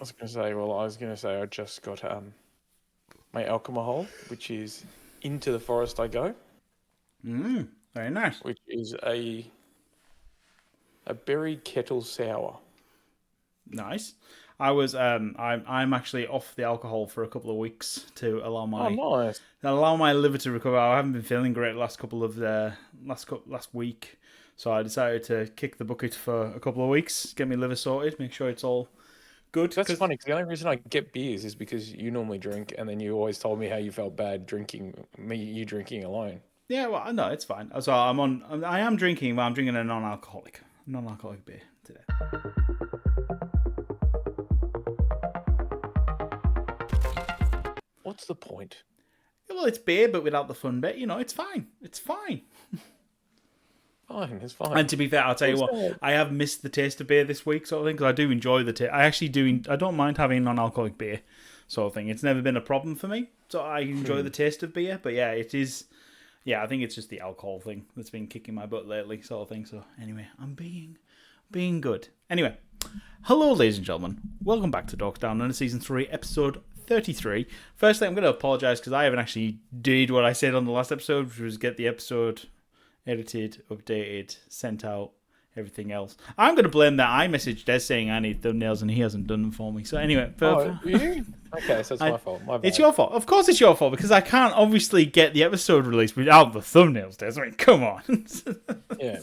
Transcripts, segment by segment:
I just got my alcohol, which is Into the Forest I Go, Very nice. which is a berry kettle sour. Nice. I'm actually off the alcohol for a couple of weeks to allow Oh, nice. my liver to recover. I haven't been feeling great the last couple of last week, so I decided to kick the bucket for a couple of weeks, get my liver sorted, make sure it's all good. That's funny because the only reason I get beers is because you normally drink, and then you always told me how you felt bad you drinking alone. Yeah, well, no, it's fine. So I am drinking, but I'm drinking a non-alcoholic beer today. What's the point? Well, it's beer, but without the fun bit. It's fine. It's fine. Fine, it's fine. And to be fair, I'll tell you what, I have missed the taste of beer this week, sort of thing, because I do enjoy the taste. I actually do. I don't mind having non-alcoholic beer, sort of thing. It's never been a problem for me, so I enjoy the taste of beer. But yeah, it is. Yeah, I think it's just the alcohol thing that's been kicking my butt lately, sort of thing. So anyway, I'm being good. Anyway, hello, ladies and gentlemen. Welcome back to Dorks Down Under Season 3, Episode 33. Firstly, I'm going to apologise because I haven't actually did what I said on the last episode, which was get the episode edited, updated, sent out, everything else. I'm going to blame that I messaged Des saying I need thumbnails and he hasn't done them for me. So anyway. You? Okay, so it's my fault. My bad. It's your fault. Of course it's your fault because I can't obviously get the episode released without the thumbnails, Des. I mean, come on. Yeah.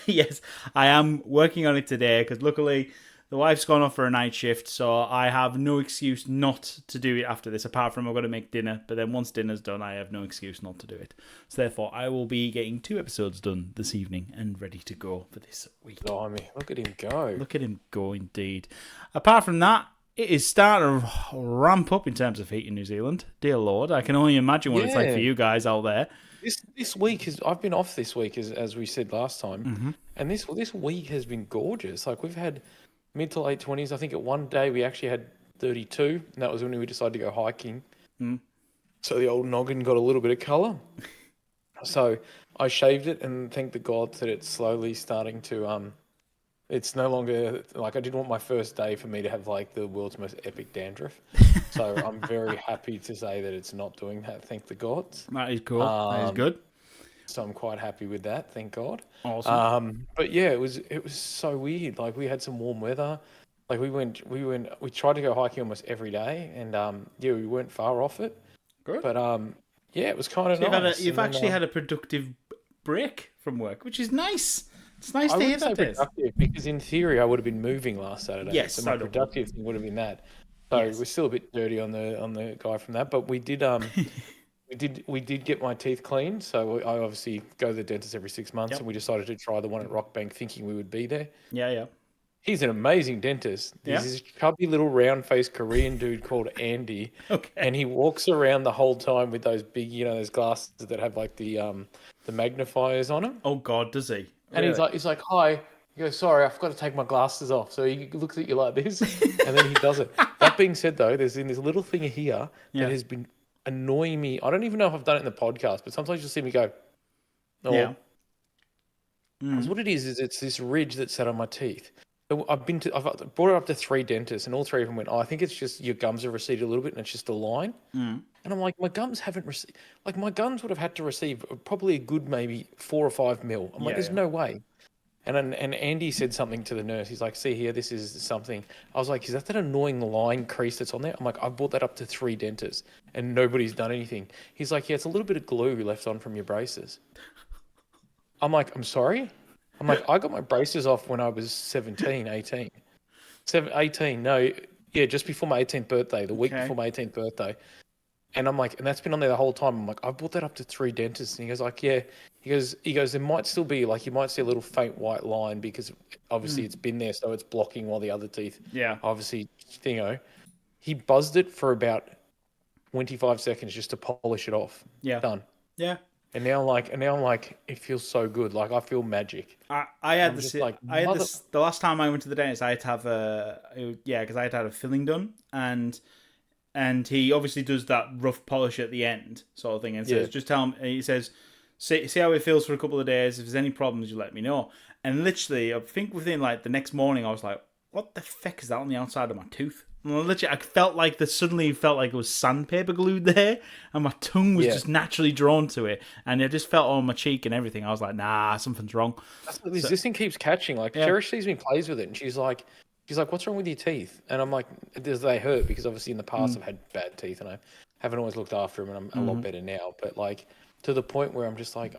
Yes, I am working on it today because luckily the wife's gone off for a night shift, so I have no excuse not to do it after this, apart from I've got to make dinner. But then once dinner's done, I have no excuse not to do it. So therefore, I will be getting 2 episodes done this evening and ready to go for this week. Blimey, look at him go. Look at him go, indeed. Apart from that, it is starting to ramp up in terms of heat in New Zealand. Dear Lord, I can only imagine what it's like for you guys out there. This week I've been off this week as we said last time, and this week has been gorgeous. Like we've had mid to late 20s. I think at one day we actually had 32, and that was when we decided to go hiking. So the old noggin got a little bit of colour. So I shaved it, and thank the gods that it's slowly starting to it's no longer like I didn't want my first day for me to have like the world's most epic dandruff. So I'm very happy to say that it's not doing that. Thank the gods. That is cool. That is good. So I'm quite happy with that. Thank God. Awesome. But yeah, it was so weird. Like we had some warm weather. Like we tried to go hiking almost every day, and yeah, we weren't far off it. Good. But yeah, it was kind of nice. You've actually had a productive break from work, which is nice. It's nice to hear that. Productive, because in theory I would have been moving last Saturday. Yes, so my productive thing would have been that. So we're still a bit dirty on the guy from that, but we did we did get my teeth cleaned. So I obviously go to the dentist every 6 months, and we decided to try the one at Rockbank, thinking we would be there. Yeah. He's an amazing dentist. There's this chubby little round-faced Korean dude called Andy, and he walks around the whole time with those big, those glasses that have like the magnifiers on them. Oh God, does he? And he's like, hi. He goes, sorry, I forgot to take my glasses off. So he looks at you like this, and then he does it. That being said, though, there's this little thing here that has been annoying me. I don't even know if I've done it in the podcast, but sometimes you'll see me go, oh. Yeah. What it is it's this ridge that's sat on my teeth. I've brought it up to 3 dentists, and all 3 of them went, I think it's just your gums have receded a little bit, and it's just a line. And I'm like, my gums haven't received. Like, my gums would have had to receive probably a good maybe 4 or 5 mil. I'm like, there's no way. And Andy said something to the nurse. He's like, see here, this is something. I was like, is that annoying line crease that's on there? I'm like, I've brought that up to 3 dentists, and nobody's done anything. He's like, yeah, it's a little bit of glue left on from your braces. I'm like, I'm sorry? I'm like, I got my braces off when I was 17, 18. 18, no, yeah, just before my 18th birthday, the week before my 18th birthday. And I'm like, and that's been on there the whole time. I'm like, I brought that up to 3 dentists. And he goes like, yeah. He goes, there might still be, like, you might see a little faint white line because obviously it's been there, so it's blocking while the other teeth, obviously, he buzzed it for about 25 seconds just to polish it off. Yeah. Done. Yeah. And now I'm like, it feels so good. Like, I feel magic. I had this. The last time I went to the dentist, I had to have because I had to have a filling done, and he obviously does that rough polish at the end, sort of thing, and says, just tell him. He says, see how it feels for a couple of days. If there's any problems, you let me know. And literally, I think within like the next morning, I was like, what the fuck is that on the outside of my tooth? And literally, I felt like suddenly felt like it was sandpaper glued there, and my tongue was just naturally drawn to it, and it just felt on my cheek and everything. I was like, nah, something's wrong. This thing keeps catching. Like, Cherish sees me plays with it, and she's like, what's wrong with your teeth? And I'm like, they hurt, because obviously in the past I've had bad teeth, and I haven't always looked after them, and I'm a lot better now. But like, to the point where I'm just like,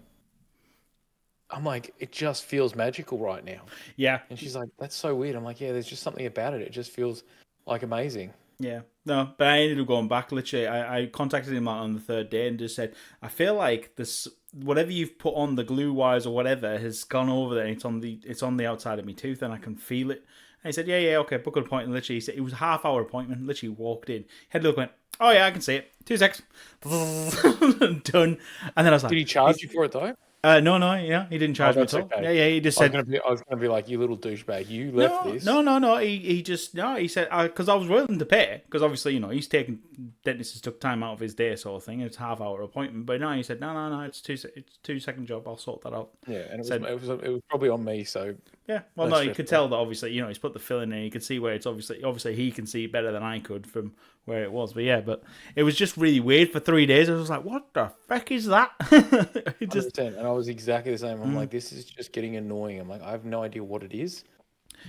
it just feels magical right now. Yeah. And she's like, that's so weird. I'm like, yeah, there's just something about it. It just feels like amazing. Yeah. No, but I ended up going back. Literally, I contacted him on the third day and just said, I feel like this, whatever you've put on the glue wires or whatever has gone over there. And it's on the outside of my tooth, and I can feel it. And he said, yeah, okay, book an appointment. Literally, he said it was a half-hour appointment. Literally walked in, had a look, went, oh yeah, I can see it. 2 seconds, done. And then I was like, did he charge you for it though? No, yeah, he didn't charge me at all. Okay. Yeah, he just said. I was gonna be like, you little douchebag, you left this. No. He said, because I was willing to pay, because obviously, he's taking, dentist has took time out of his day, sort of thing. It's a half-hour appointment, but no, he said, no, it's 2 second job. I'll sort that out. Yeah, and it was probably on me, so. Yeah, well, no, you could tell that obviously, he's put the filling in. You could see where it's obviously he can see better than I could from where it was. But yeah, it was just really weird for 3 days. I was like, what the fuck is that? And I was exactly the same. I'm like, this is just getting annoying. I'm like, I have no idea what it is,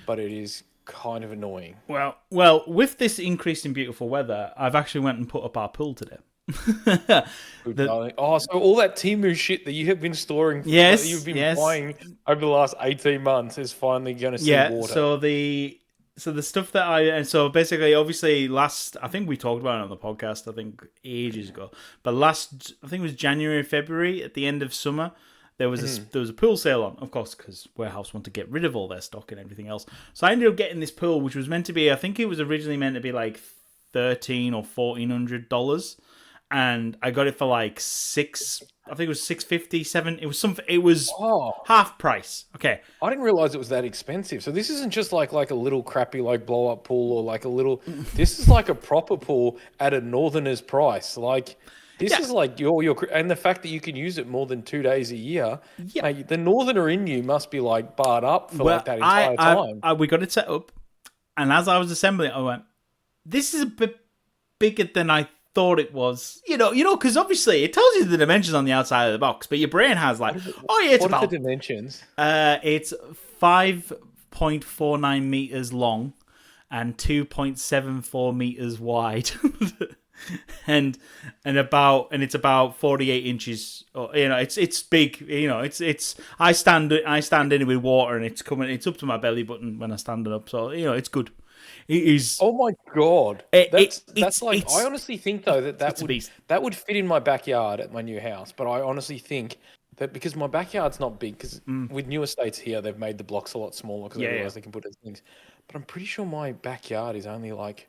but it is kind of annoying. Well, with this increase in beautiful weather, I've actually went and put up our pool today. So all that Temu shit that you have been storing, that you've been buying over the last 18 months is finally going to see water. So the stuff that so basically, obviously, I think we talked about it on the podcast, I think ages ago, but I think it was January, February, at the end of summer, there was a pool sale on, of course, because Warehouse want to get rid of all their stock and everything else. So I ended up getting this pool, which was meant to be, I think it was originally meant to be like $1,300 or $1,400. And I got it for like I think it was $650, $7. It was something. It was half price. Okay, I didn't realize it was that expensive. So this isn't just like a little crappy like blow up pool or like a little. This is like a proper pool at a northerner's price. Like this is like your and the fact that you can use it more than 2 days a year. Yeah, mate, the northerner in you must be like barred up for like that entire time. We got it set up, and as I was assembling it, I went, "This is a bit bigger than I thought it was." Because obviously it tells you the dimensions on the outside of the box, but your brain has like, it's about... What are the dimensions? It's 5.49 meters long and 2.74 meters wide. and it's about 48 inches. It's big. It's I stand in it with water, and it's up to my belly button when I stand it up. So it's good. It is. Oh my god! That's like. I honestly think though that would fit in my backyard at my new house. But I honestly think that because my backyard's not big, because with new estates here they've made the blocks a lot smaller because they realize they can put things. But I'm pretty sure my backyard is only like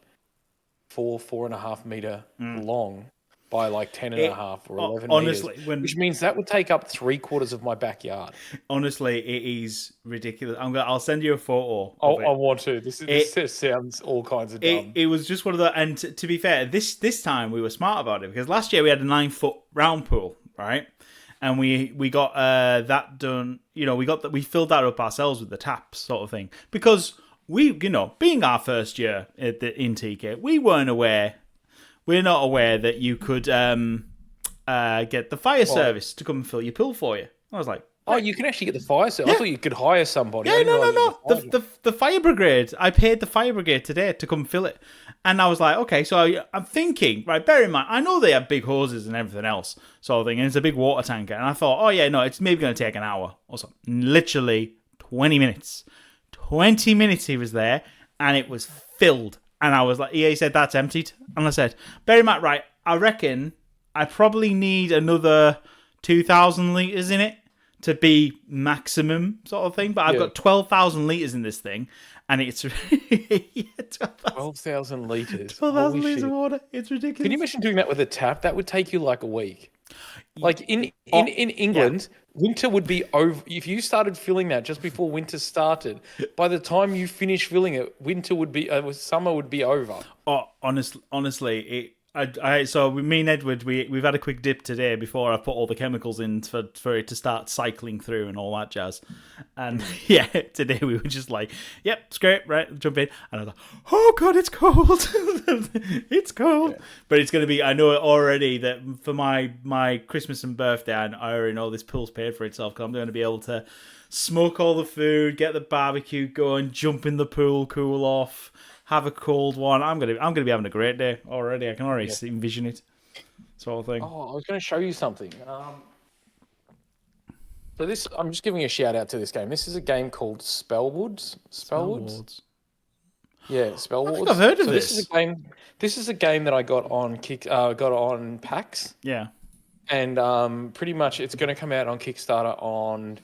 4.5 meter long by like 10.5 or 11 honestly, meters, which means that would take up 3/4 of my backyard. Honestly, it is ridiculous. I'll send you a photo. I want to. This just sounds all kinds of dumb. It was just one of the. And to be fair, this time we were smart about it, because last year we had a 9-foot round pool, right? And we got that done. We filled that up ourselves with the taps, sort of thing, because we, being our first year in TK, we're not aware that you could get the fire service to come and fill your pool for you. I was like, oh, you can actually get the fire service. Yeah. I thought you could hire somebody. Yeah, no. The fire brigade. I paid the fire brigade today to come fill it. And I was like, okay, so I'm thinking, right, bear in mind, I know they have big hoses and everything else, sort of thing, and it's a big water tanker. And I thought, oh yeah, no, it's maybe going to take an hour or so. Literally 20 minutes. 20 minutes he was there, and it was filled. And I was like, he said, that's emptied. And I said, bear in mind, right, I reckon I probably need another 2,000 litres in it to be maximum sort of thing. But I've got 12,000 litres in this thing, and it's 12,000 litres. 12,000 litres of water. It's ridiculous. Can you imagine doing that with a tap? That would take you like a week. Like in England, winter would be over. If you started filling that just before winter started, by the time you finish filling it, summer would be over. Oh, honestly, So me and Edward, we've had a quick dip today before I put all the chemicals in for it to start cycling through and all that jazz. And yeah, today we were just like, yep, it's great, right, jump in. And I was like, oh god, it's cold. It's cold. Yeah. But it's going to be, I know already that for my Christmas and birthday, I already know this pool's paid for itself because I'm going to be able to smoke all the food, get the barbecue going, jump in the pool, cool off, have a cold one. I'm gonna be having a great day already. I can already envision it, sort of thing. Oh, I was going to show you something. So this, I'm just giving a shout out to this game. This is a game called Spellwoods. Spellwoods. Yeah, Spellwoods. I think I've heard of this. This is a game. This is a game that I got on got on PAX. Yeah. And pretty much it's going to come out on Kickstarter on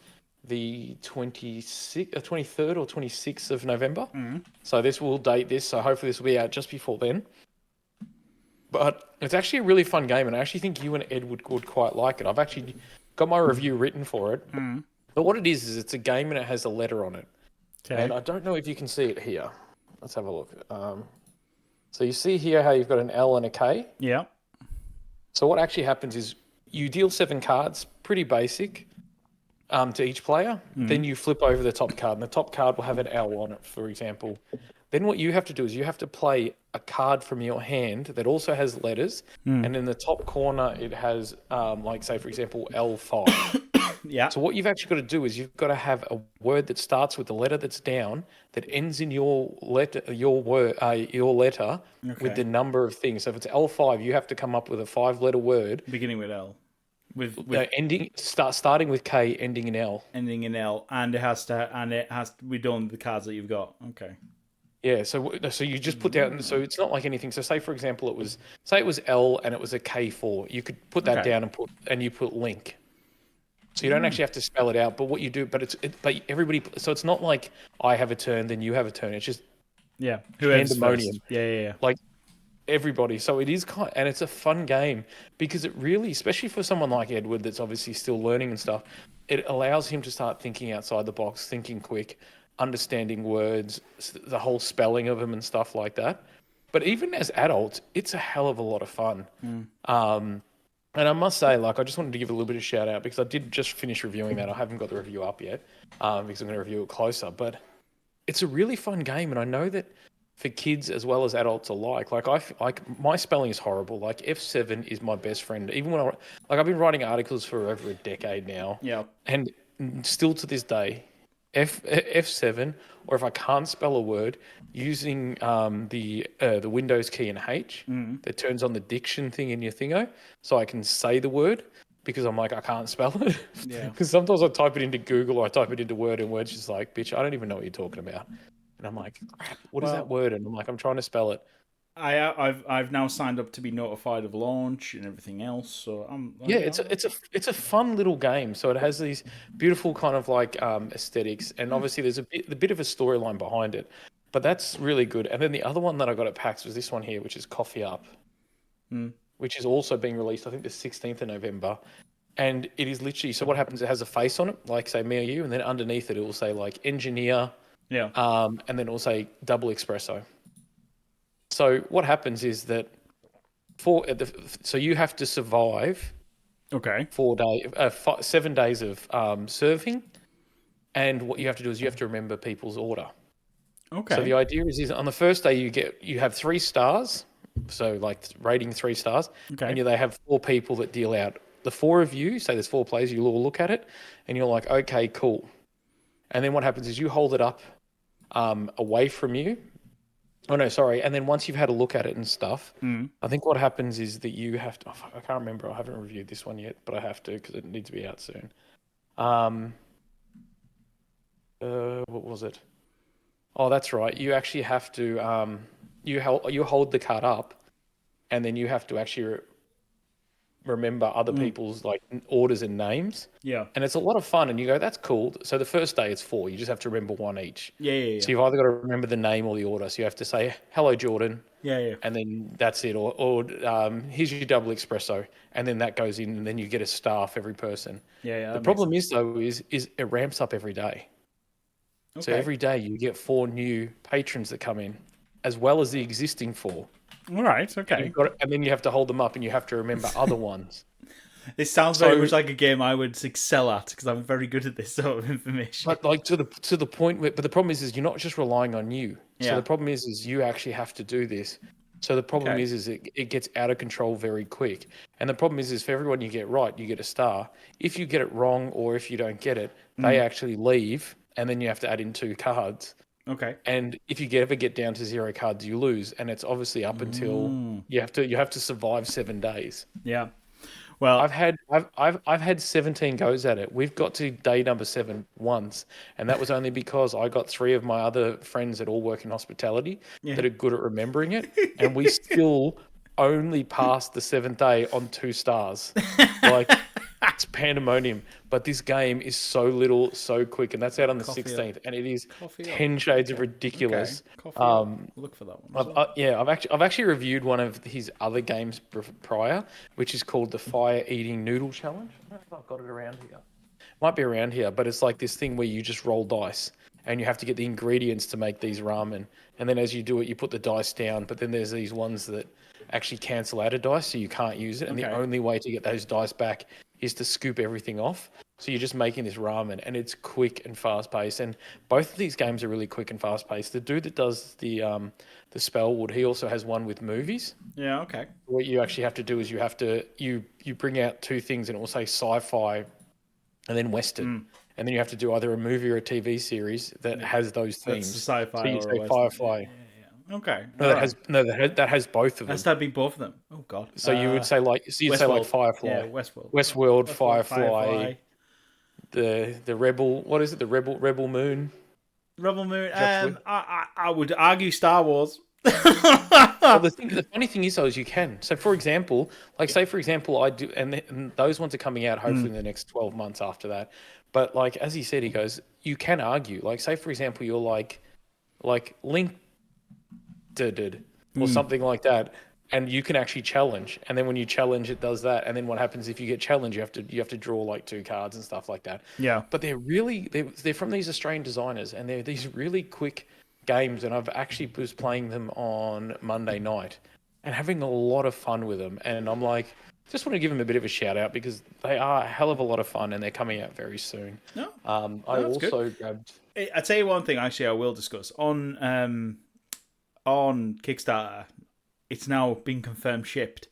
the 23rd or 26th of November. Mm-hmm. So this will date this. So hopefully this will be out just before then. But it's actually a really fun game, and I actually think you and Ed would quite like it. I've actually got my review written for it. Mm-hmm. But what it is it's a game and it has a letter on it. Okay. And I don't know if you can see it here. Let's have a look. So you see here how you've got an L and a K? Yeah. So what actually happens is you deal 7 cards, pretty basic, to each player. Mm. Then you flip over the top card, and the top card will have an L on it, for example. Then what you have to do is you have to play a card from your hand that also has letters, and in the top corner it has, like, say, for example, L5. Yeah. So what you've actually got to do is you've got to have a word that starts with the letter that's down that ends in your letter, with the number of things. So if it's L5, you have to come up with a 5-letter word beginning with L, with starting with K, ending in L. Ending in L, and it has to be done with the cards that you've got. Okay. Yeah, so you just put down. So it's not like anything. So say for example, it was L and it was a K4. You could put that down and you put link. So you don't actually have to spell it out, but what you do, but everybody. So it's not like I have a turn, then you have a turn. It's just pandemonium. Yeah. Like everybody. So it is and it's a fun game because it really, especially for someone like Edward, that's obviously still learning and stuff, it allows him to start thinking outside the box, thinking quick, understanding words, the whole spelling of them and stuff like that. But even as adults, it's a hell of a lot of fun. And I must say, like, I just wanted to give a little bit of shout out because I did just finish reviewing that. I haven't got the review up yet because I'm going to review it closer. But it's a really fun game, and I know that for kids as well as adults alike, my spelling is horrible. Like F7 is my best friend. Even when I've been writing articles for over a decade now. Yeah. And still to this day, F7, or if I can't spell a word, using the Windows key and H that turns on the diction thing in your thingo, so I can say the word because I'm like, I can't spell it. Yeah. Because sometimes I type it into Google or I type it into Word and Word's just like, bitch, I don't even know what you're talking about. And I'm like, crap, what is that word? And I'm like, I'm trying to spell it. I've now signed up to be notified of launch and everything else, so it's a fun little game. So it has these beautiful kind of like aesthetics, and obviously there's a bit of a storyline behind it, but that's really good. And then the other one that I got at PAX was this one here, which is Coffee Up, which is also being released, I think, the 16th of November. And it is literally, so what happens? It has a face on it, like say me or you, and then underneath it will say like engineer, and then it'll say double espresso. So what happens is that so you have to survive 7 days of serving, and what you have to do is you have to remember people's order. Okay. So the idea is on the first day you have 3 stars, so like rating 3 stars, and they have 4 people that deal out. The 4 of you, say there's 4 players, you'll all look at it, and you're like, okay, cool. And then what happens is you hold it up away from you. Oh, no, sorry. And then once you've had a look at it and stuff, I think what happens is that you have to... I can't remember. I haven't reviewed this one yet, but I have to because it needs to be out soon. What was it? Oh, that's right. You actually have to... you hold the card up, and then you have to actually remember other people's like orders and names. Yeah. And it's a lot of fun, and you go, that's cool. So the first day it's 4. You just have to remember 1 each. Yeah. So you've either got to remember the name or the order. So you have to say, hello, Jordan. Yeah. And then that's it. Or here's your double espresso. And then that goes in, and then you get a star for every person. Yeah. The problem is, though, is it ramps up every day. Okay. So every day you get 4 new patrons that come in, as well as the existing 4. All right, And, okay. and then you have to hold them up and you have to remember other ones. This sounds very much like a game I would excel at because I'm very good at this sort of information. But like to the point where, but the problem is you're not just relying on you. So Yeah. the problem is you actually have to do this. So the problem is it gets out of control very quick. And the problem is for everyone you get right, you get a star. If you get it wrong or if you don't get it, they actually leave, and then you have to add in 2 cards. Okay. And if you ever get down to 0 cards, you lose, and it's obviously up until you have to survive 7 days. Yeah. Well, I've had 17 goes at it. We've got to day number 7 once, and that was only because I got 3 of my other friends that all work in hospitality that are good at remembering it, and we still only passed the 7th day on 2 stars. Like, it's pandemonium. But this game is so little, so quick, and that's out on the 16th, and it is 10 shades of ridiculous. Look for that one. I've actually reviewed one of his other games prior, which is called the Fire Eating Noodle Challenge. I don't know if I've got it around here. Might be around here, but it's like this thing where you just roll dice, and you have to get the ingredients to make these ramen. And then as you do it, you put the dice down, but then there's these ones that actually cancel out a dice, so you can't use it. And the only way to get those dice back is to scoop everything off. So you're just making this ramen, and it's quick and fast paced. And both of these games are really quick and fast paced. The dude that does the Spellwood, he also has one with movies. Yeah, okay. What you actually have to do is you bring out 2 things, and it will say sci-fi and then Western. And then you have to do either a movie or a TV series that has those themes. That's sci-fi. So you say Firefly. Yeah. Okay. No, that has both of them. Has that be both of them? Oh God. So you would say like Firefly. Yeah, Westworld. Westworld, Firefly. The Rebel. What is it? The Rebel Moon. Rebel Moon. I would argue Star Wars. Well, the funny thing is, though, is you can. So, for example, I do, and those ones are coming out hopefully in the next 12 months after that. But like as he said, he goes, you can argue. Like, say for example, you're like Link did or something like that, and you can actually challenge. And then when you challenge, it does that. And then what happens if you get challenged? You have to draw like 2 cards and stuff like that. Yeah. But they're from these Australian designers, and they're these really quick games, and I've actually was playing them on Monday night and having a lot of fun with them. And I'm like, just want to give them a bit of a shout out because they are a hell of a lot of fun, and they're coming out very soon. No, I also grabbed. I'll tell you one thing. Actually, I will discuss on Kickstarter. It's now been confirmed shipped.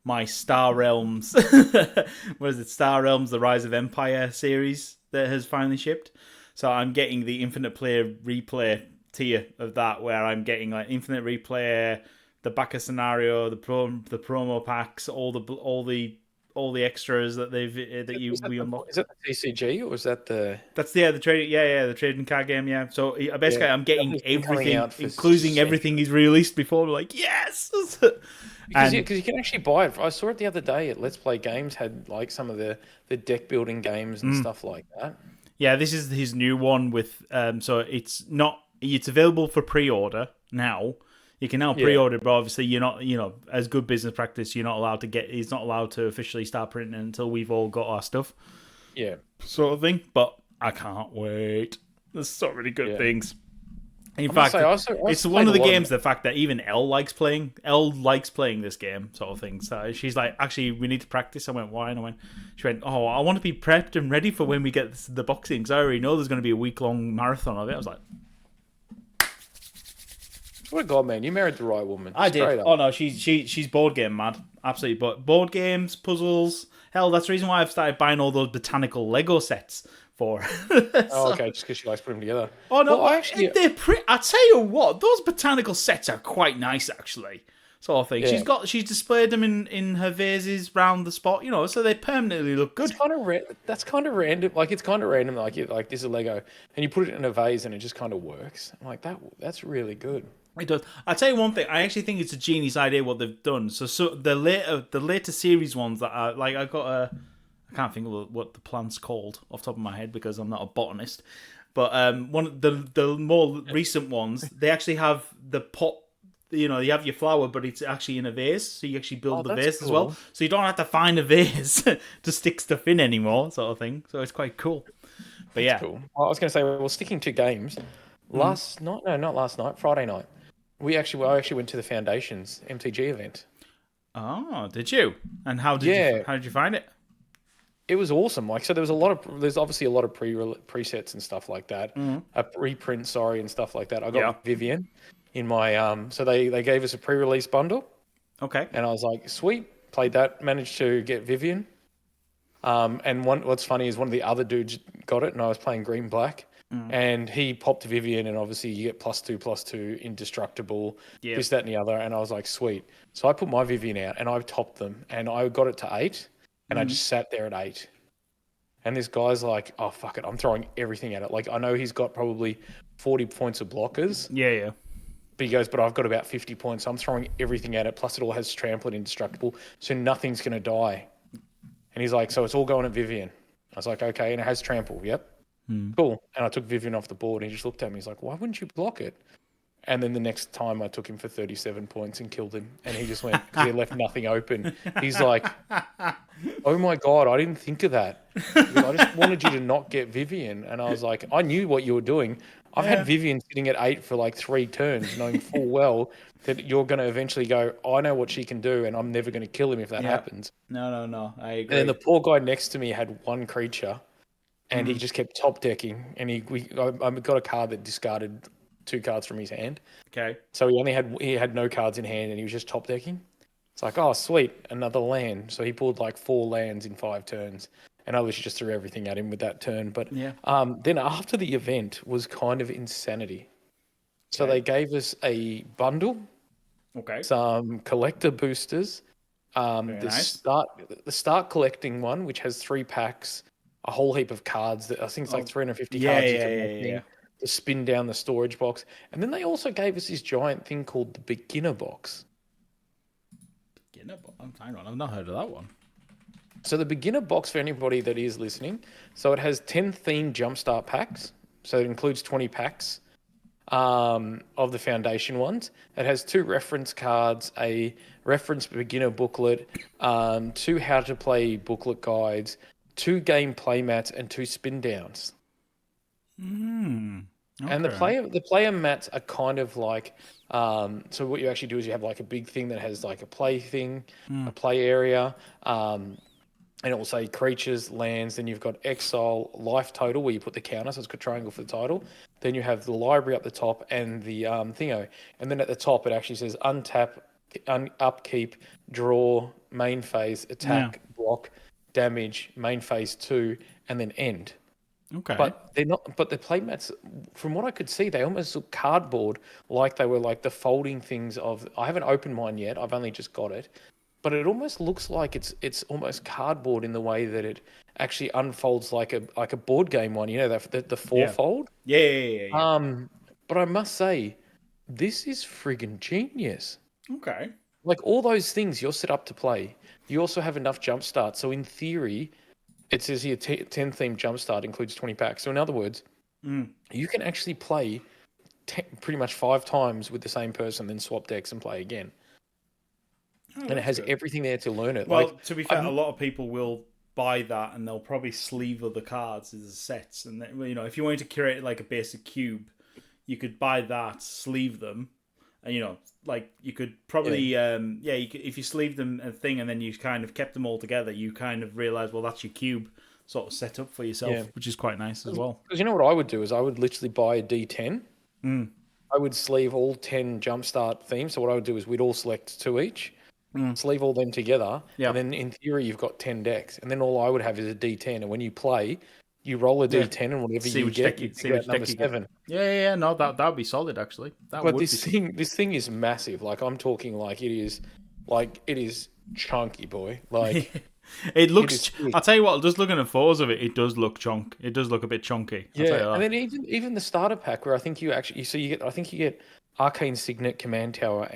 My Star Realms, what is it? Star Realms: The Rise of Empire series that has finally shipped. So I'm getting the Infinite Player Replay tier of that, where I'm getting like Infinite Replay, the backer scenario, the promo packs, all the extras that we unlock. Is that the TCG or is that the? That's the trading card game. Yeah. So basically, I'm getting everything, including everything he's released before. Like yes. Because you can actually buy it. I saw it the other day at Let's Play Games, had like some of the deck building games and stuff like that. Yeah, this is his new one with so it's available for pre-order now. You can now pre-order, but obviously you're not, as good business practice, he's not allowed to officially start printing until we've all got our stuff. Yeah. Sort of thing. But I can't wait. There's so many good things. In fact, it's one of the games, the fact that even Elle likes playing this game, sort of thing. So she's like, actually, we need to practice. I went, why? And she went, oh, I want to be prepped and ready for when we get the boxing, because I already know there's going to be a week-long marathon of it. I was like, what a god, man! You married the right woman. I did. Oh no, she's board game mad, absolutely. But board games, puzzles, hell, that's the reason why I've started buying all those botanical Lego sets for her. Oh, okay, just because she likes putting them together. Oh no, well, actually, I tell you what, those botanical sets are quite nice, actually. Sort of thing. Yeah. She's displayed them in her vases round the spot, so they permanently look good. That's kind of random. Like it's kind of random. Like this is Lego, and you put it in a vase, and it just kind of works. I'm like that's really good. It does. I'll tell you one thing. I actually think it's a genius idea what they've done. So the later series ones that are like I can't think of what the plant's called off the top of my head because I'm not a botanist. But one of the more recent ones, they actually have the pot. You have your flower, but it's actually in a vase, so you actually build the vase as well. So you don't have to find a vase to stick stuff in anymore, sort of thing. So it's quite cool. But that's cool. Well, I was going to say, sticking to games. Friday night, I actually went to the Foundations MTG event. Oh, did you? And how did Yeah, you find it? it was awesome. Like, so there's obviously a lot of presets and stuff like that, a reprint, sorry, and stuff like that. I Yeah. got Vivian in my so they gave us a pre-release bundle, Okay. and I was like, sweet, played that, managed to get Vivian. And what's funny is one of the other dudes got it, and I was playing green black, and he popped Vivian, and obviously you get +2/+2 indestructible, Yeah. this, that, and the other, and I was like, sweet. So I put my Vivian out, and I topped them, and I got it to 8, and I just sat there at 8. And this guy's like, oh, fuck it, I'm throwing everything at it. Like, I know he's got probably 40 points of blockers, Yeah, yeah. but he goes, but I've got about 50 points, so I'm throwing everything at it, plus it all has trample and indestructible, so nothing's going to die. And he's like, so it's all going at Vivian. I was like, okay, and it has trample, yep. Cool. And I took Vivian off the board, and he just looked at me, he's like, why wouldn't you block it? And then the next time I took him for 37 points and killed him. And he just went, because he left nothing open. He's like, oh my God, I didn't think of that. I just wanted you to not get Vivian. And I was like, I knew what you were doing. I've had Vivian sitting at 8 for like 3 turns, knowing full well that you're going to eventually go, I know what she can do, and I'm never going to kill him if that happens. No. I agree. And then the poor guy next to me had 1 creature, and he just kept top decking. And I got a card that discarded 2 cards from his hand. Okay. So he had no cards in hand, and he was just top decking. It's like, oh sweet, another land. So he pulled like 4 lands in 5 turns, and I literally just threw everything at him with that turn. But then after the event was kind of insanity. So they gave us a bundle, some collector boosters, the start collecting one, which has 3 packs, a whole heap of cards. That I think it's like 350 cards. Yeah. To spin down the storage box. And then they also gave us this giant thing called the beginner box. Beginner box? Hang on, I've not heard of that one. So the beginner box, for anybody that is listening, so it has 10 themed jumpstart packs. So it includes 20 packs of the foundation ones. It has 2 reference cards, a reference beginner booklet, 2 how to play booklet guides, 2 game play mats, and 2 spin downs. Okay. And the player mats are kind of like, so what you actually do is you have like a big thing that has like a play thing, a play area, and it will say creatures, lands. Then you've got exile, life total, where you put the counter, so it's got a triangle for the title. Then you have the library up the top and the thingo, and then at the top it actually says untap, upkeep, draw, main phase, attack, block, damage, main phase 2, and then end. Okay. But they're not. But the playmats, from what I could see, they almost look cardboard, like they were like the folding things of. I haven't opened mine yet. I've only just got it, but it almost looks like it's almost cardboard in the way that it actually unfolds like a board game one. You know, the fourfold. Yeah. But I must say, this is friggin' genius. Okay. Like all those things you're set up to play. You also have enough jump starts. So in theory, it says here 10 theme jumpstart includes 20 packs. So in other words, you can actually play pretty much 5 times with the same person, then swap decks and play again. And it has everything there to learn it. Well, to be fair, a lot of people will buy that and they'll probably sleeve other cards as sets. And then, if you wanted to curate like a basic cube, you could buy that, sleeve them, and you could probably if you sleeve them a thing and then you kind of kept them all together, you kind of realize, well, that's your cube sort of set up for yourself, which is quite nice as well. Because you know what I would do is I would literally buy a D10. I would sleeve all 10 jumpstart themes. So what I would do is we'd all select 2 each, sleeve all them together, and then in theory you've got 10 decks, and then all I would have is a D10, and when you play, you roll a D10 and whatever you get, you figure out number 7. No, that would be solid actually. This thing is massive. Like I'm talking like it is chunky, boy. Like it looks. I'll tell you what. Just looking at photos of it, it does look It does look a bit chunky. And then even the starter pack, where I think you get Arcane Signet, Command Tower,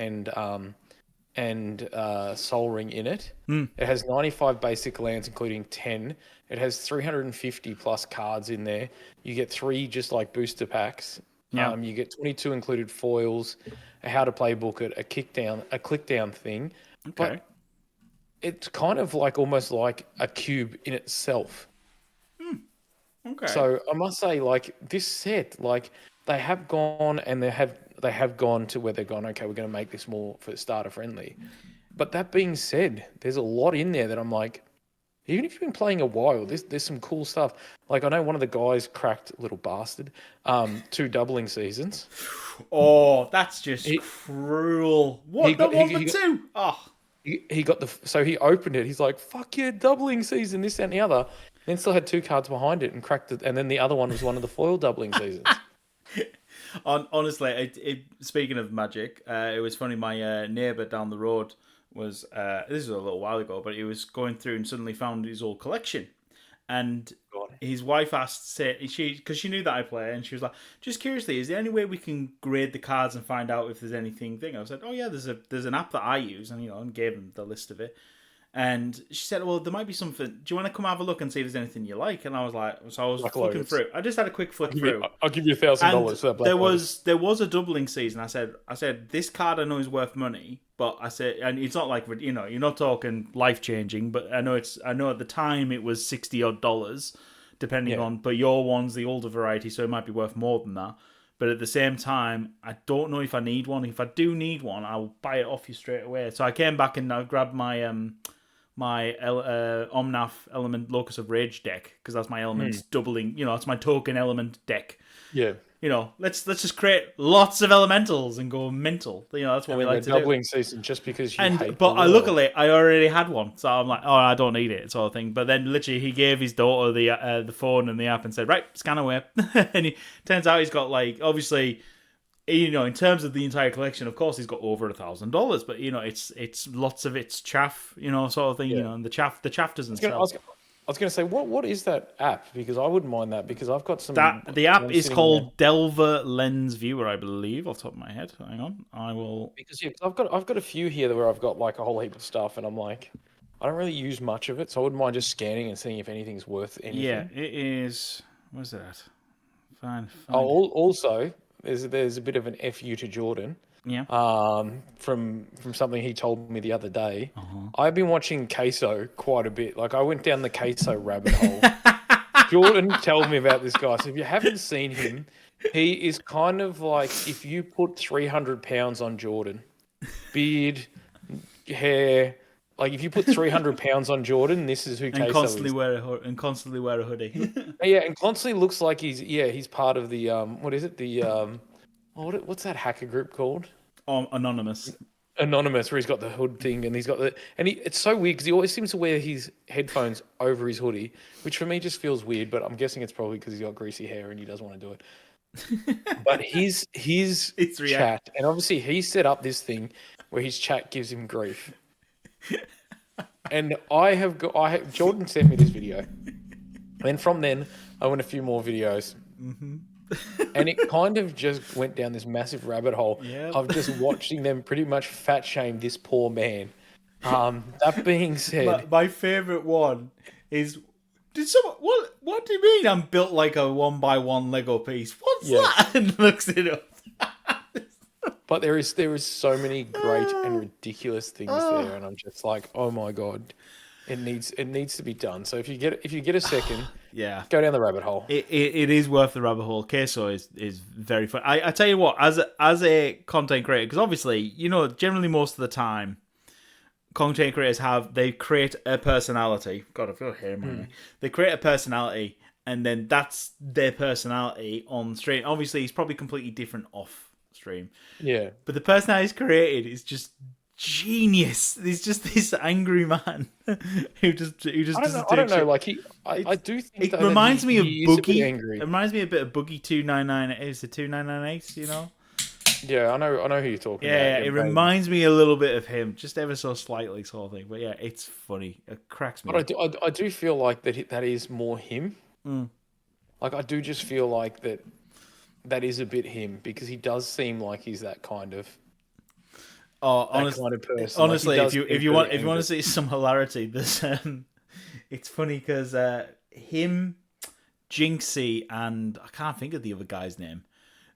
and Sol Ring in it. It has 95 basic lands, including 10. It has 350 plus cards in there. You get 3 just like booster packs. You get 22 included foils, a how to play booklet, a click down thing. Okay. But it's kind of like almost like a cube in itself. Okay. So I must say, like this set, like they have gone and they have they have gone to where they're gone, okay, we're going to make this more for starter friendly. But that being said, there's a lot in there that I'm like, even if you've been playing a while, there's some cool stuff. Like I know one of the guys cracked, little bastard, 2 doubling seasons. Oh, that's just cruel. What? Not one but 2? Oh. He got so he opened it. He's like, fuck yeah, doubling season, this, that, and the other. Then still had 2 cards behind it and cracked it. And then the other one was one of the foil doubling seasons. Honestly, speaking of Magic, it was funny. My neighbour down the road was this was a little while ago, but he was going through and suddenly found his old collection, and his wife asked, because she knew that I play, and she was like, just curiously, is there any way we can grade the cards and find out if there's anything thing? I said, oh yeah, there's an app that I use, and and gave him the list of it. And she said, well, there might be something. Do you want to come have a look and see if there's anything you like? And I was like, so I was flicking through. I just had a quick flick through. I'll give you $1,000. There was a doubling season. I said, this card I know is worth money, but I said, and it's not like, you're not talking life changing, but I know at the time it was $60 depending on, but your one's the older variety, so it might be worth more than that. But at the same time, I don't know if I need one. If I do need one, I'll buy it off you straight away. So I came back and I grabbed my Omnath Element Locus of Rage deck, because that's my elements doubling. That's my token element deck. Yeah. Let's just create lots of elementals and go mental. That's what we like to do. Doubling season just because you hate. But luckily, I already had one, so I'm like, oh, I don't need it, sort of thing. But then literally, he gave his daughter the phone and the app and said, right, scan away. And he turns out he's got obviously. In terms of the entire collection, of course, he's got over $1,000, but it's lots of it's chaff, sort of thing, and the chaff doesn't sell. I was going to say, what is that app? Because I wouldn't mind that, because I've got some. The app is called Delver Lens Viewer, I believe, off the top of my head. Hang on, I will. Because I've got a few here where I've got like a whole heap of stuff, and I'm like, I don't really use much of it, so I wouldn't mind just scanning and seeing if anything's worth anything. Yeah, it is. Where's that? Fine. Oh, also. There's a bit of an FU to Jordan. Yeah. From something he told me the other day. I've been watching Queso quite a bit. Like I went down the Queso rabbit hole. Jordan told me about this guy. So if you haven't seen him, he is kind of like if you put 300 pounds on Jordan, beard, hair. Like if you put 300 pounds on Jordan, this is who Queso is. And constantly wear a hoodie. Yeah, and constantly looks like he's part of the what is it? The what's that hacker group called? Anonymous. Anonymous, where he's got the hood thing and he's got it's so weird because he always seems to wear his headphones over his hoodie, which for me just feels weird. But I'm guessing it's probably because he's got greasy hair and he doesn't want to do it. But his chat, and obviously he set up this thing where his chat gives him grief. And Jordan sent me this video, and from then I went a few more videos, and it kind of just went down this massive rabbit hole of just watching them pretty much fat shame this poor man. That being said, my favorite one is, what do you mean I'm built like a 1x1 Lego piece? What's that? And looks it up. But there is so many great and ridiculous things there, and I'm just like, oh my god, it needs to be done. So if you get a second, go down the rabbit hole. It is worth the rabbit hole. Queso is very fun. I tell you what, as a content creator, because obviously generally most of the time, content creators they create a personality. God, I feel hair in my neck. They create a personality, and then that's their personality on stream. Obviously, it's probably completely different off stream. Yeah. But the person that he's created is just genius. He's just this angry man who just I don't know. Like I do think it reminds me of Boogie. It reminds me a bit of Boogie 2998. Is it 2998? Yeah, I know who you're talking about. Yeah, it reminds me a little bit of him, just ever so slightly, sort of thing. But yeah, it's funny. It cracks me. But I do feel like that is more him. Like I do just feel like that is a bit him, because he does seem like he's that kind of kind of person. Honestly, like if you want to see some hilarity, there's it's funny because him, Jinxie, and I can't think of the other guy's name.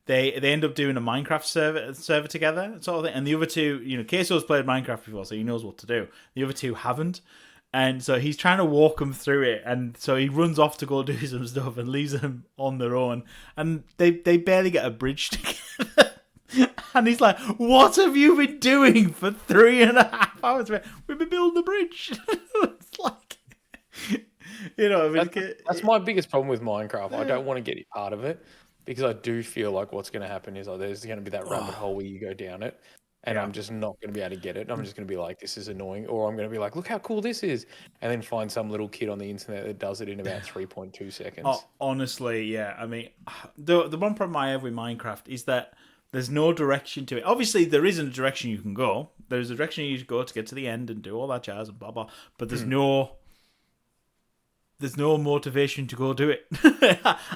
They end up doing a Minecraft server together, sort of thing. And the other two, Queso's played Minecraft before, so he knows what to do. The other two haven't. And so he's trying to walk them through it, and so he runs off to go do some stuff and leaves them on their own. And they barely get a bridge together. And he's like, what have you been doing for 3.5 hours? We've been building the bridge. It's like, you know, I mean, that's my biggest problem with Minecraft. I don't want to get part of it because I do feel like what's going to happen is there's going to be that rabbit hole where you go down it. And I'm just not going to be able to get it. I'm just going to be like, this is annoying. Or I'm going to be like, look how cool this is. And then find some little kid on the internet that does it in about 3.2 seconds. Oh, honestly, yeah. I mean, the one problem I have with Minecraft is that there's no direction to it. Obviously, there isn't a direction you can go. There's a direction you go to get to the end and do all that jazz and blah, blah. But there's no motivation to go do it.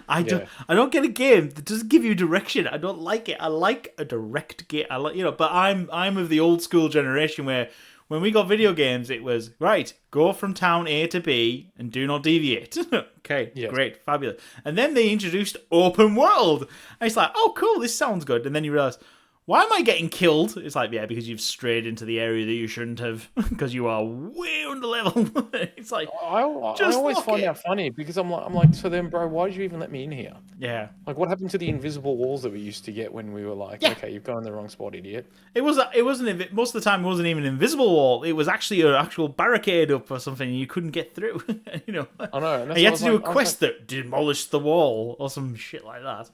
I don't get a game that doesn't give you direction. I don't like it. I like a direct game. But I'm of the old school generation where when we got video games, it was right, go from town A to B and do not deviate. Okay, great, fabulous. And then they introduced open world. And it's like, oh cool, this sounds good. And then you realize, why am I getting killed? It's like, yeah, because you've strayed into the area that you shouldn't have, because you are way under level. It's like, I always find that funny because I'm like, so then, bro, why did you even let me in here? Yeah. Like, what happened to the invisible walls that we used to get when we were like, okay, you've gone in the wrong spot, idiot? It wasn't. Most of the time, it wasn't even an invisible wall. It was actually an actual barricade up or something, and you couldn't get through. You know. I know. And you had to do a quest that demolished the wall or some shit like that.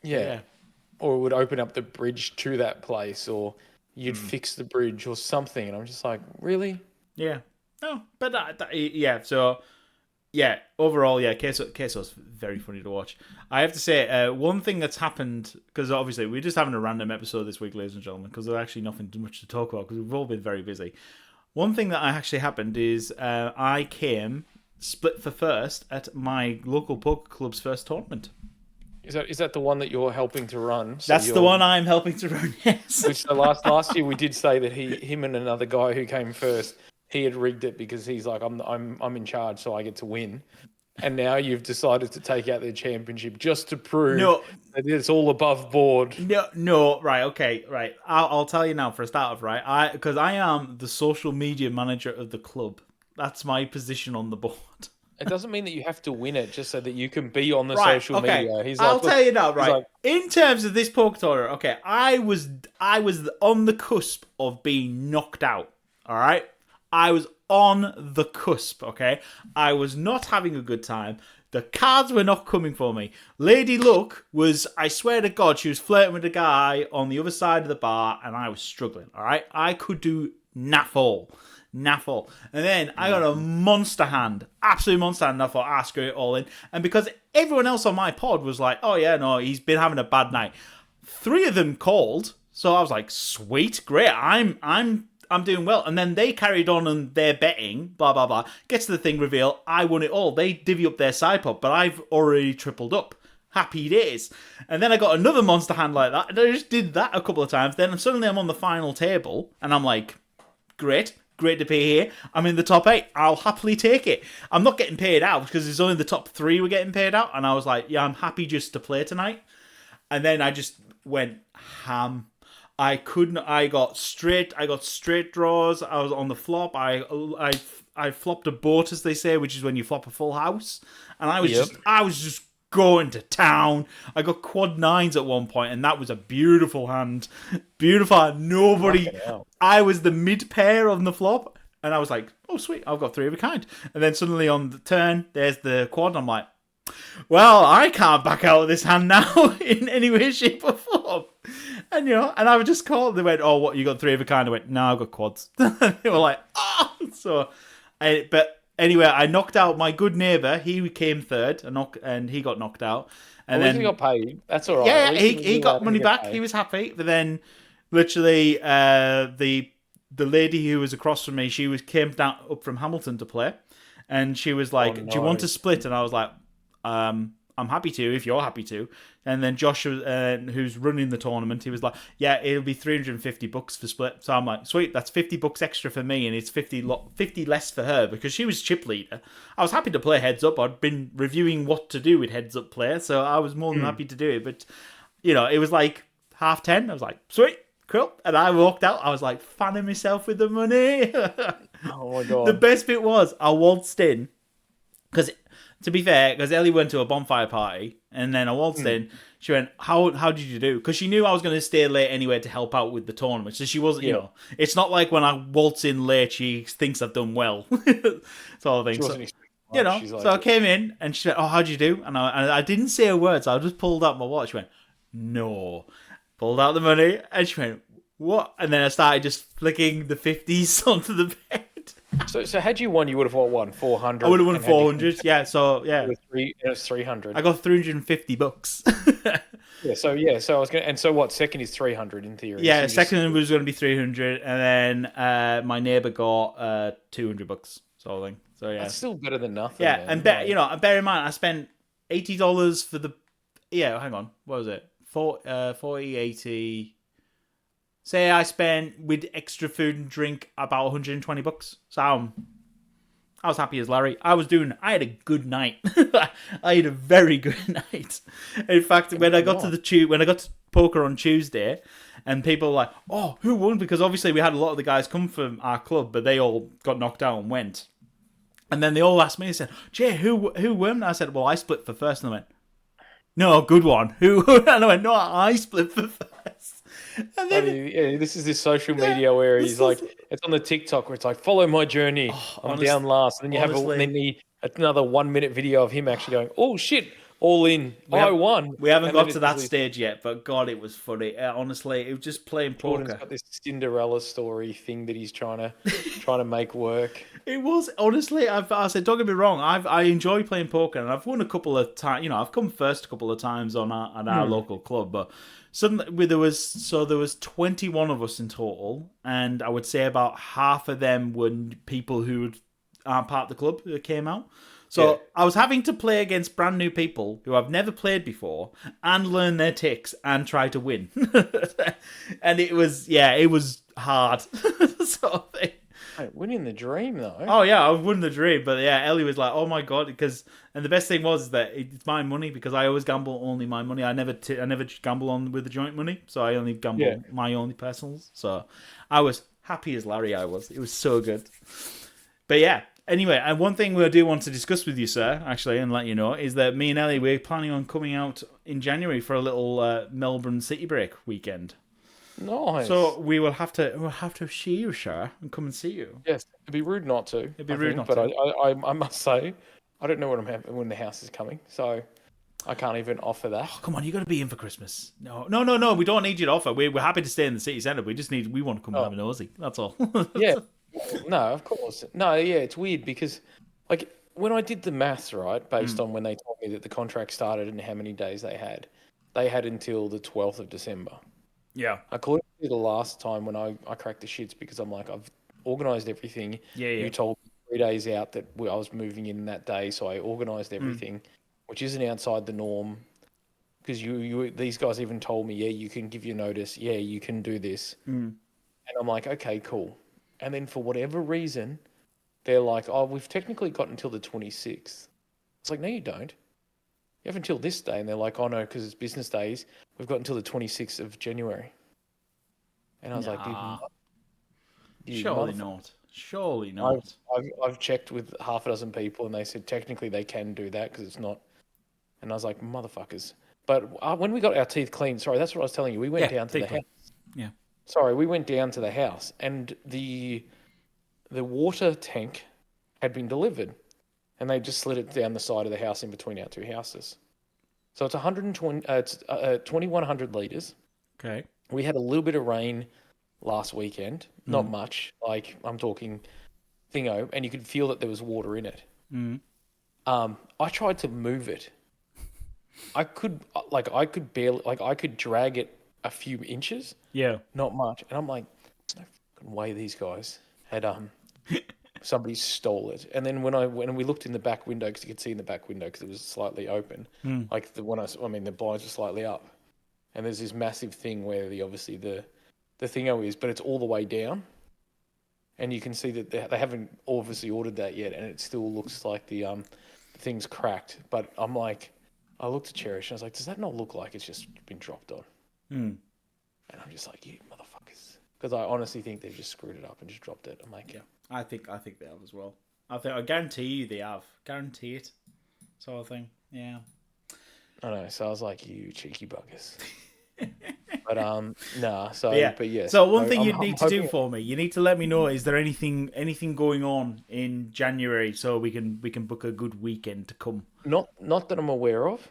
Yeah. Or it would open up the bridge to that place, or you'd fix the bridge or something. And I'm just like, really? Yeah. No, but yeah. So, yeah. Overall, yeah. Queso's very funny to watch. I have to say, one thing that's happened, because obviously we're just having a random episode this week, ladies and gentlemen, because there's actually nothing much to talk about because we've all been very busy. One thing that actually happened is I came split for first at my local poker club's first tournament. Is that the one that you're helping to run? So That's the one I'm helping to run. Yes. Which the last year we did say that him and another guy who came first, he had rigged it because he's like, I'm in charge, so I get to win. And now you've decided to take out the championship just to prove that it's all above board. No, right, okay, right. I'll tell you now for a start off, right? Because I am the social media manager of the club. That's my position on the board. It doesn't mean that you have to win it just so that you can be on the social media. I'll tell you now, right? In terms of this poker tournament, okay, I was on the cusp of being knocked out. All right, I was on the cusp. Okay, I was not having a good time. The cards were not coming for me. Lady Luck was, I swear to God, she was flirting with a guy on the other side of the bar, and I was struggling. All right, I could do naff all. And then I got a monster hand, absolute monster hand, and I thought, screw it all in. And because everyone else on my pod was like, oh yeah, no, he's been having a bad night. 3 of them called, so I was like, sweet, great, I'm doing well. And then they carried on and they're betting, blah blah blah. Gets to the thing reveal, I won it all. They divvy up their side pot, but I've already tripled up. Happy days. And then I got another monster hand like that, and I just did that a couple of times. Then suddenly I'm on the final table, and I'm like, great to be here. I'm in the top 8. I'll happily take it. I'm not getting paid out because it's only the top 3 were getting paid out. And I was like, yeah, I'm happy just to play tonight. And then I just went ham. I got straight draws. I was on the flop. I flopped a boat, as they say, which is when you flop a full house. And I was just going to town. I got quad 9s at one point, and that was a beautiful hand. Nobody. I was the mid pair on the flop, and I was like, oh sweet, I've got 3 of a kind. And then suddenly on the turn, there's the quad. I'm like, well, I can't back out of this hand now in any way, shape, or form. And and I would just call. They went, oh, what, you got 3 of a kind? I went, no, I've got quads. They were like, oh. So, but anyway, I knocked out my good neighbour. He came third, and he got knocked out. And then he got paid. That's all right. Yeah, he got money back. He was happy. But then, literally, the lady who was across from me, came down up from Hamilton to play, and she was like, "Do you want to split?" And I was like, "I'm happy to if you're happy to." And then Josh, who's running the tournament, he was like, "Yeah, it'll be $350 for split." So I'm like, "Sweet, that's $50 extra for me, and it's 50 less for her because she was chip leader." I was happy to play heads up. I'd been reviewing what to do with heads up play, so I was more than happy to do it. But it was like 10:30. I was like, "Sweet, cool," and I walked out. I was like fanning myself with the money. Oh my God! The best bit was I waltzed in because. To be fair, because Ellie went to a bonfire party, and then I waltzed in. She went, how did you do? Because she knew I was going to stay late anyway to help out with the tournament. So she wasn't, it's not like when I waltz in late, she thinks I've done well. Sort of thing. She wasn't So, expecting She's like, so I came in and she went, oh, how'd you do? And I didn't say a word, so I just pulled out my wallet. She went, no. Pulled out the money and she went, what? And then I started just flicking the 50s onto the bed. So had you won, you would have won 400. I would have won 400. Yeah, so yeah, it was 300. I got $350. So I was gonna. And so what? Second is 300 in theory. Yeah, second was going to be 300, and then my neighbor got $200. Sort of thing. So yeah, that's still better than nothing. Yeah, man. and bear in mind, I spent $80 for the. Yeah, hang on, what was it? 40, 80. Say I spent with extra food and drink about $120. So I was happy as Larry. I had a good night. I had a very good night. In fact, when I got to poker on Tuesday, and people were like, "Oh, who won?" Because obviously we had a lot of the guys come from our club, but they all got knocked out and went. And then they all asked me, they said, "Jay, who won?" And I said, "Well, I split for first." And I went, "No, good one. Who?" And I went, "No, I split for first." And then, this is this social media where he's like, it's on the TikTok where it's like, follow my journey. I'm down last. And then you have another 1 minute video of him actually going, oh shit, all in. I won. We haven't got to that stage yet, but God, it was funny. Honestly, it was just playing poker. Jordan's got this Cinderella story thing that he's trying to make work. It was honestly. I said, don't get me wrong. I enjoy playing poker, and I've won a couple of times. I've come first a couple of times on our local club, but. Suddenly, there was 21 of us in total, and I would say about half of them were people who aren't part of the club that came out. So I was having to play against brand new people who I've never played before and learn their ticks and try to win. And it was hard. Sort of thing. Hey, winning the dream, though. Oh, yeah, I won the dream. But yeah, Ellie was like, oh my God. And the best thing was that it's my money because I always gamble only my money. I never gamble with the joint money. So I only gamble my only personals. So I was happy as Larry, I was. It was so good. But yeah, anyway, and one thing we do want to discuss with you, sir, actually, and let you know, is that me and Ellie, we're planning on coming out in January for a little Melbourne City Break weekend. Nice. So we'll have to see you, sir, and come and see you. Yes, it'd be rude not to. But I must say, I don't know when the house is coming, so I can't even offer that. Oh, come on, you got to be in for Christmas. No. We don't need you to offer. We're happy to stay in the city centre. We want to come and have a nosy. That's all. Yeah. No, of course. No, yeah, it's weird because, like, when I did the maths, right, based on when they told me that the contract started and how many days they had until the 12th of December. Yeah. According to the last time when I cracked the shits because I'm like, I've organised everything. Yeah. You told me 3 days out that I was moving in that day, so I organised everything, which isn't outside the norm. Because these guys even told me, yeah, you can give your notice. Yeah, you can do this. And I'm like, okay, cool. And then for whatever reason, they're like, oh, we've technically got until the 26th. It's like, no, you don't. You have until this day. And they're like, oh, no, because it's business days. We've got until the 26th of January. And I was like, surely not. Surely not. I've checked with half a dozen people, and they said technically they can do that because it's not. And I was like, motherfuckers. But when we got our teeth cleaned, sorry, that's what I was telling you. We went down to the house. Yeah. Sorry, we went down to the house, and the water tank had been delivered, and they just slid it down the side of the house in between our two houses. So it's 2,100 litres. Okay. We had a little bit of rain last weekend, not much. Like, I'm talking thingo, and you could feel that there was water in it. I tried to move it. I could barely, I could drag it a few inches. Yeah. Not much. And I'm like, there's no fucking way these guys had somebody stole it. And then when we looked in the back window, because you could see in the back window because it was slightly open, like the blinds were slightly up, and there's this massive thing where the thingo is, but it's all the way down, and you can see that they haven't obviously ordered that yet, and it still looks like the thing's cracked. But I'm like, I looked at Cherish and I was like, does that not look like it's just been dropped on? And I'm just like, you motherfuckers. Because I honestly think they've just screwed it up and just dropped it. I'm like, yeah. I think they have as well. I guarantee you they have. Guarantee it. Sort of thing. Yeah. I know. So I was like, you cheeky buggers. But nah. But Yes. so one thing I'm you need to do hoping. for me, you need to let me know, is there anything going on in January so we can book a good weekend to come. Not that I'm aware of.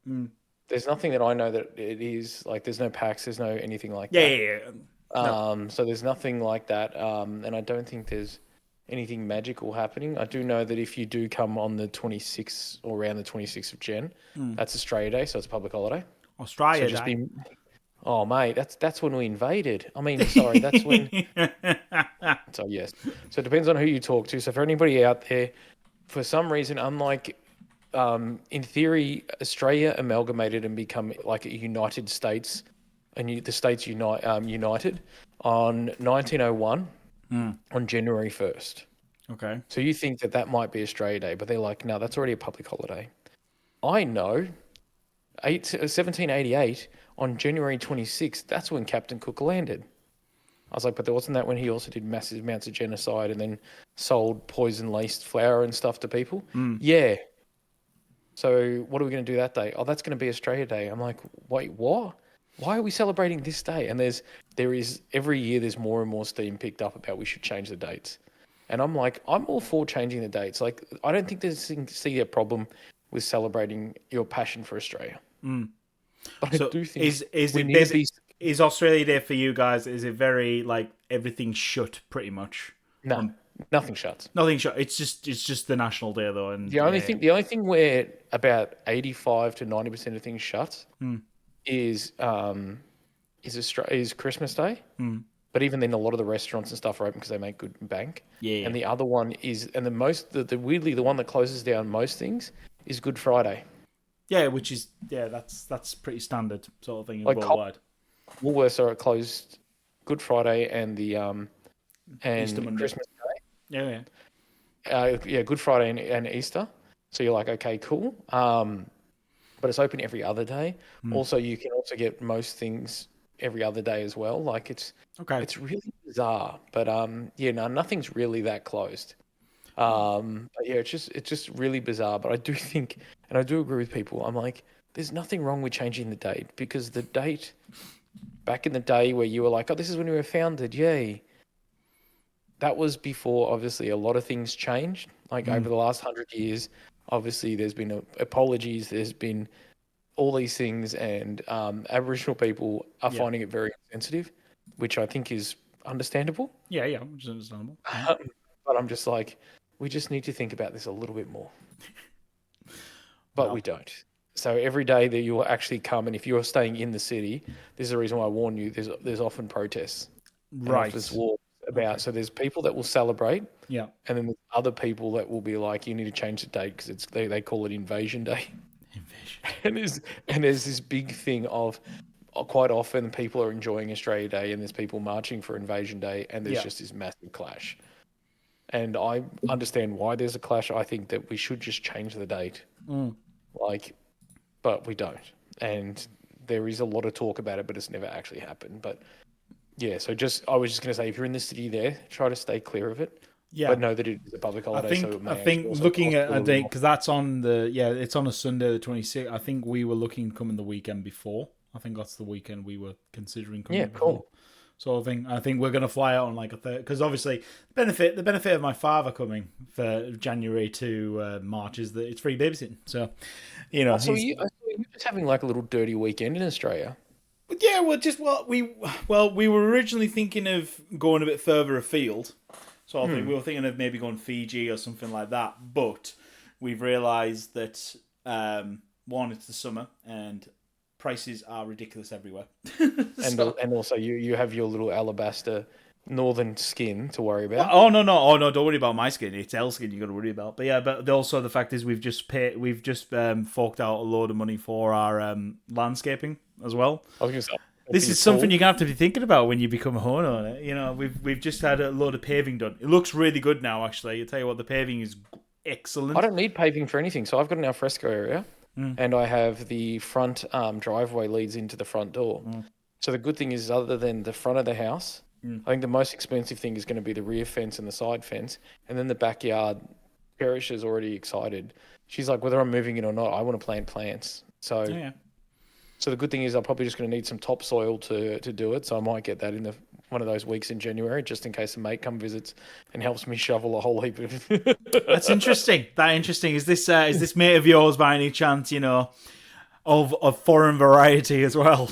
Mm. There's nothing that I know that it is like. There's no packs. There's no anything like Yeah, that. yeah, yeah. No. So there's nothing like that. And I don't think there's anything magical happening. I do know that if you do come on the 26th or around the 26th of Jan, that's Australia Day, so it's a public holiday. So Australia just Day. be. Oh mate, that's when we invaded. I mean, sorry, that's when. So yes. So it depends on who you talk to. So for anybody out there, for some reason, unlike in theory, Australia amalgamated and become like a United States, and the states united on 1901 on January 1st. Okay. So you think that might be Australia Day, but they're like, no, that's already a public holiday. I know, 1788 on January 26th, that's when Captain Cook landed. I was like, but wasn't that when he also did massive amounts of genocide and then sold poison-laced flour and stuff to people? Yeah. So what are we going to do that day? Oh, that's going to be Australia Day. I'm like, wait, what? Why are we celebrating this day? And there is every year there's more and more steam picked up about we should change the dates. And I'm like, I'm all for changing the dates. Like, I don't think see a problem with celebrating your passion for Australia. But I So do think is we it need to basic, be. is Australia Day for you guys? Is it very like everything's shut pretty much? No, nothing shuts. Nothing shut. It's just the national day though, and The only thing where about 85 to 90% of things shut is Christmas Day. But even then, a lot of the restaurants and stuff are open because they make good bank. Yeah. And the other one is, and the weirdly, the one that closes down most things is Good Friday. Yeah, which is that's pretty standard sort of thing Like worldwide. Woolworths are closed Good Friday and Easter Monday. Christmas Yeah. Day. Good Friday and Easter. So you're like, okay, cool. But it's open every other day. Also, you can also get most things every other day as well. Like it's really bizarre. But nothing's really that closed. But yeah, it's just really bizarre. But I do think, and I do agree with people. I'm like, there's nothing wrong with changing the date because the date back in the day where you were like, oh, this is when we were founded, yay. That was before, obviously, a lot of things changed. Like over the last 100 years, obviously, there's been apologies, there's been all these things, and Aboriginal people are finding it very sensitive, which I think is understandable. Yeah, which is understandable. But I'm just like, we just need to think about this a little bit more. But we don't. So every day that you will actually come, and if you're staying in the city, this is the reason why I warn you, there's often protests. Right. There's war about. So there's people that will celebrate. Yeah. And then there's other people that will be like, you need to change the date because they call it Invasion Day. Invasion. And there's this big thing of quite often people are enjoying Australia Day and there's people marching for Invasion Day and there's just this massive clash. And I understand why there's a clash. I think that we should just change the date. But we don't. And there is a lot of talk about it, but it's never actually happened. But yeah, so I was just going to say, if you're in the city there, try to stay clear of it. Yeah. But know that it is a public holiday. I think looking at a date, because that's on it's on a Sunday the 26th. I think we were looking to come in the weekend before. I think that's the weekend we were considering coming. Yeah, cool. So I think we're gonna fly out on like a third, because obviously the benefit of my father coming for January to March is that it's free babysitting. So I saw you just having like a little dirty weekend in Australia. But yeah, we were originally thinking of going a bit further afield. So I think we were thinking of maybe going Fiji or something like that. But we've realised that one, it's the summer and prices are ridiculous everywhere. And also you have your little alabaster northern skin to worry about. No, don't worry about my skin. It's L skin you got to worry about. But yeah, but also the fact is we've just forked out a load of money for our landscaping as well. I was going to say, this is something you're going to have to be thinking about when you become a homeowner. We've just had a load of paving done. It looks really good now, actually. I tell you what, the paving is excellent. I don't need paving for anything. So I've got an alfresco area, and I have the front driveway leads into the front door. So the good thing is, other than the front of the house, I think the most expensive thing is going to be the rear fence and the side fence, and then the backyard. Cherish is already excited. She's like, whether I'm moving in or not, I want to plant plants. So, Yeah. so the good thing is I'm probably just going to need some topsoil to do it. So I might get that in one of those weeks in January, just in case a mate come visits and helps me shovel a whole heap of. That's interesting. Is this mate of yours by any chance? Of foreign variety as well.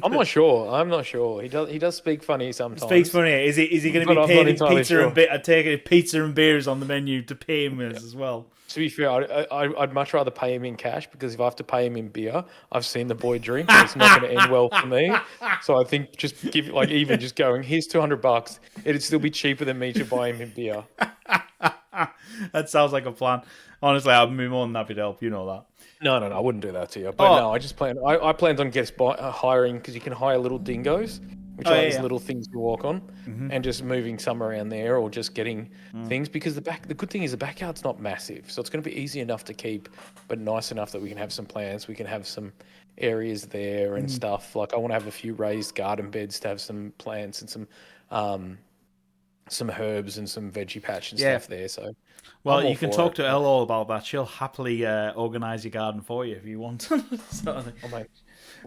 I'm not sure. I'm not sure. He does speak funny sometimes. Speaks funny. Is he going to be But I'm paid not in entirely pizza sure. taking pizza and beers on the menu to pay him as well? To be fair, I'd much rather pay him in cash, because if I have to pay him in beer, I've seen the boy drink and it's not going to end well for me. So I think just even just going, here's $200, it'd still be cheaper than me to buy him in beer. That sounds like a plan. Honestly, I'd be more than happy to help. You know that. No, I wouldn't do that to you. But no, I just I planned on hiring, because you can hire little dingoes, which are these little things you walk on, and just moving some around there, or just getting things, because the good thing is the backyard's not massive, so it's going to be easy enough to keep, but nice enough that we can have some plants, we can have some areas there and stuff. Like, I want to have a few raised garden beds to have some plants and some herbs and some veggie patch and stuff there. So, well, you can talk to Elle all about that. She'll happily organise your garden for you if you want. Oh, mate.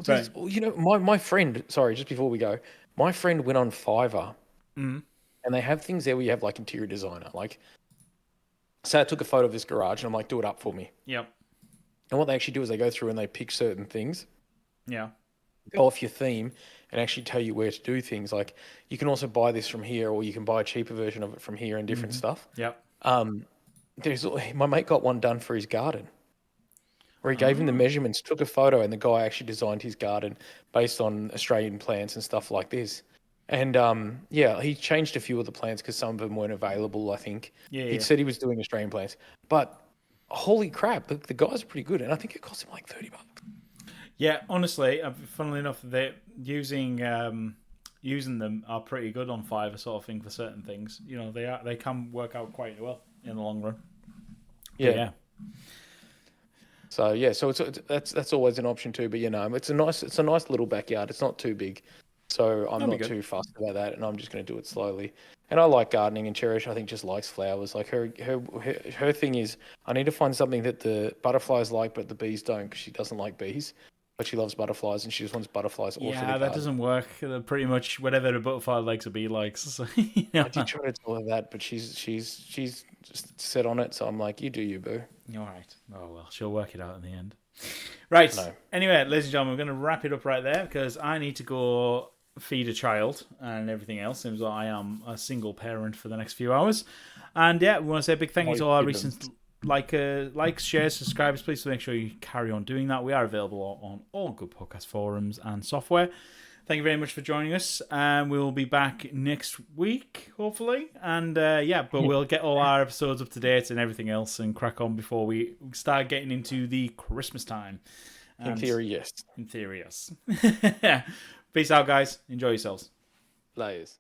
Right. My friend. Sorry, just before we go, my friend went on Fiverr, and they have things there where you have like interior designer. Like, say I took a photo of this garage, and I'm like, do it up for me. Yep. And what they actually do is they go through and they pick certain things. Yeah. Go off your theme and actually tell you where to do things. Like, you can also buy this from here, or you can buy a cheaper version of it from here, and different stuff. Yep. My mate got one done for his garden, where he gave him the measurements, took a photo, and the guy actually designed his garden based on Australian plants and stuff like this. And he changed a few of the plants because some of them weren't available, I think. He said he was doing Australian plants, but holy crap, the guy's pretty good, and I think it cost him like $30. Yeah, honestly, funnily enough, they using them are pretty good on Fiverr, sort of thing, for certain things. They can work out quite well in the long run. Yeah. So that's always an option too. But it's a nice little backyard. It's not too big, so I'm not too fussed about that, and I'm just going to do it slowly. And I like gardening, and Cherish, I think, just likes flowers. Like, her thing is, I need to find something that the butterflies like, but the bees don't, because she doesn't like bees. But she loves butterflies, and she just wants butterflies all through the garden. That doesn't work. Pretty much whatever a butterfly likes, a bee likes. So, I did try to tell her that, but she's just set on it. So I'm like, you do you, boo. All right. Oh, well, she'll work it out in the end. Right. No. Anyway, ladies and gentlemen, we're going to wrap it up right there, because I need to go feed a child and everything else. Seems like I am a single parent for the next few hours. And we want to say a big thank you to all our recent likes, shares, subscribers. Please make sure you carry on doing that. We are available on all good podcast forums and software. Thank you very much for joining us, and we'll be back next week, hopefully. And but we'll get all our episodes up to date and everything else, and crack on before we start getting into the Christmas time. In theory, yes. In theory, yes. Peace out, guys. Enjoy yourselves. Layers.